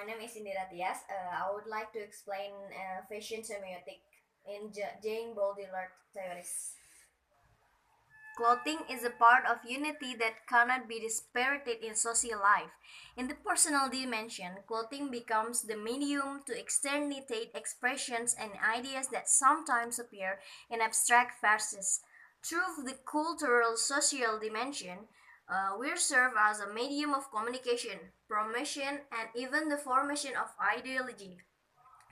My name is Indira Tias. I would like to explain fashion semiotic in Jane Baudrillard theories. Clothing is a part of unity that cannot be separated in social life. In the personal dimension, clothing becomes the medium to externalitate expressions and ideas that sometimes appear in abstract phrases. Through the cultural social dimension, we serve as a medium of communication, promotion, and even the formation of ideology.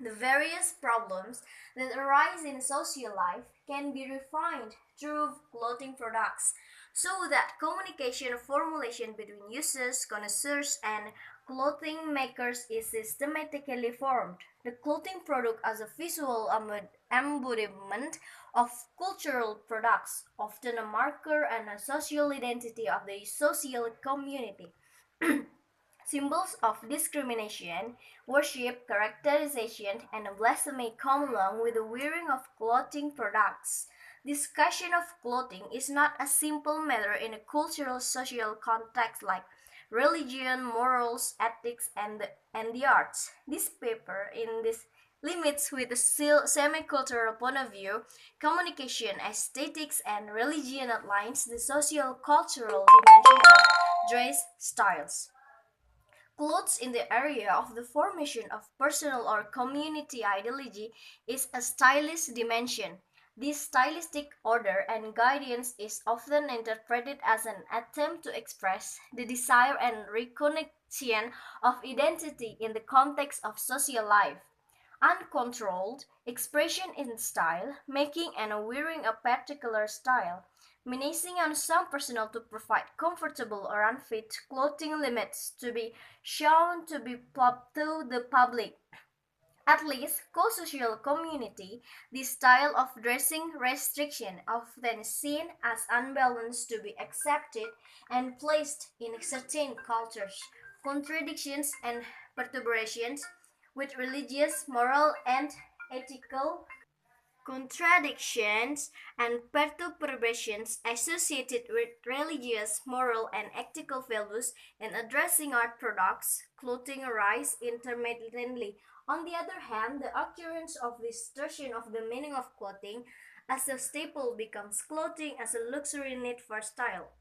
The various problems that arise in social life can be refined through clothing products, so that communication formulation between users, connoisseurs, and clothing makers is systematically formed. The clothing product as a visual embodiment of cultural products, often a marker and a social identity of the social community. Symbols of discrimination, worship, characterization, and blasphemy come along with the wearing of clothing products. Discussion of clothing is not a simple matter in a cultural social context like religion, morals, ethics, and the arts. This paper in this limits with a semi-cultural point of view, communication, aesthetics, and religion outlines the social-cultural dimension of dress styles. Clothes in the area of the formation of personal or community ideology is a stylist dimension. This stylistic order and guidance is often interpreted as an attempt to express the desire and recognition of identity in the context of social life. Uncontrolled expression in style, making and wearing a particular style, menacing on some personnel to provide comfortable or unfit clothing limits to be shown to be to the public. At least co-social community, this style of dressing restriction often seen as unbalanced to be accepted and placed in certain cultures, contradictions and perturbations with religious, moral, and ethical contradictions and perturbations associated with religious, moral, and ethical values in addressing art products, clothing arise intermittently. On the other hand, the occurrence of distortion of the meaning of clothing as a staple becomes clothing as a luxury need for style.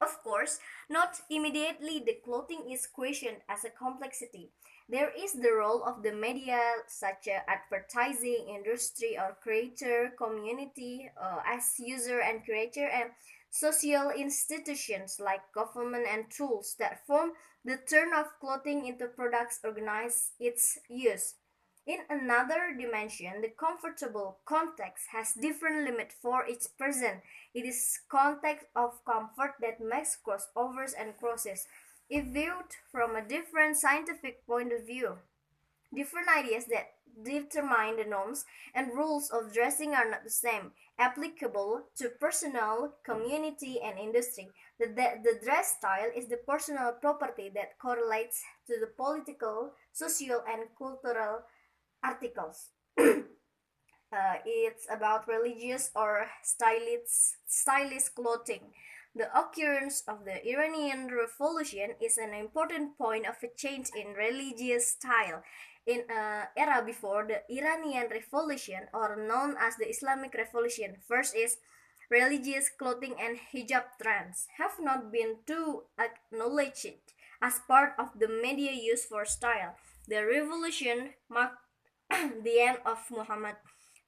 Of course, not immediately the clothing is questioned as a complexity. There is the role of the media, such as advertising industry or creator community, as user and creator, and social institutions like government and tools that form the turn of clothing into products organize its use. In another dimension, the comfortable context has different limit for each person. It is context of comfort that makes crossovers and crosses. If viewed from a different scientific point of view, different ideas that determine the norms and rules of dressing are not the same, applicable to personal, community, and industry. The dress style is the personal property that correlates to the political, social, and cultural articles. It's about religious or stylist clothing. The occurrence of the Iranian Revolution is an important point of a change in religious style. In an era before the Iranian Revolution, or known as the Islamic Revolution, first is religious clothing and hijab trends have not been too acknowledged as part of the media used for style. The revolution marked the end of Muhammad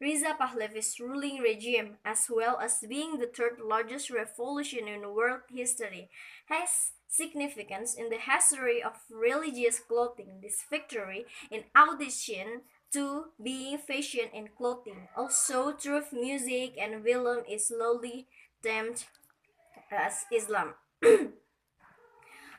Reza Pahlavi's ruling regime, as well as being the third largest revolution in world history, has significance in the history of religious clothing. This victory, in addition to being fashion in clothing, also through music and film, is slowly termed as Islam.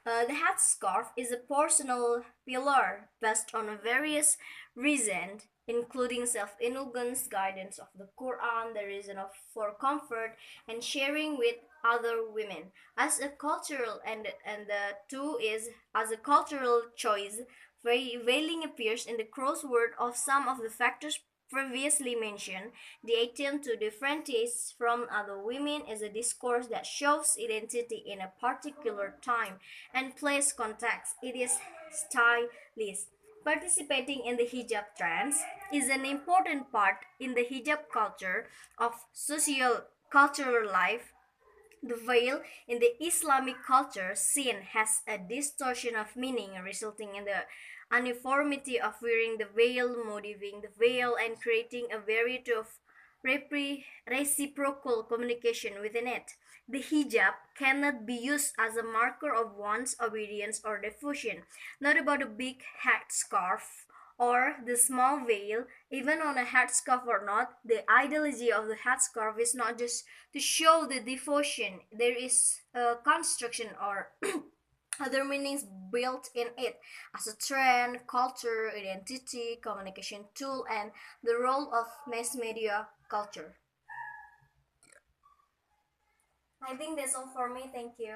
The headscarf is a personal pillar based on various reasons, including self-indulgence, guidance of the Quran, the reason of for comfort, and sharing with other women. As a cultural and the two is as a cultural choice, veiling appears in the crossword of some of the factors previously mentioned. The attempt to differentiate from other women is a discourse that shows identity in a particular time and place context. It is stylist. Participating in the hijab trends is an important part in the hijab culture of social cultural life. The veil in the Islamic culture scene has a distortion of meaning, resulting in the uniformity of wearing the veil, motivating the veil, and creating a variety of reciprocal communication within it. The hijab cannot be used as a marker of one's obedience or devotion, not about a big hat scarf or the small veil, even on a headscarf or not. The ideology of the headscarf is not just to show the devotion. There is a construction or other meanings built in it as a trend, culture, identity, communication tool, and the role of mass media culture. I think that's all for me. Thank you.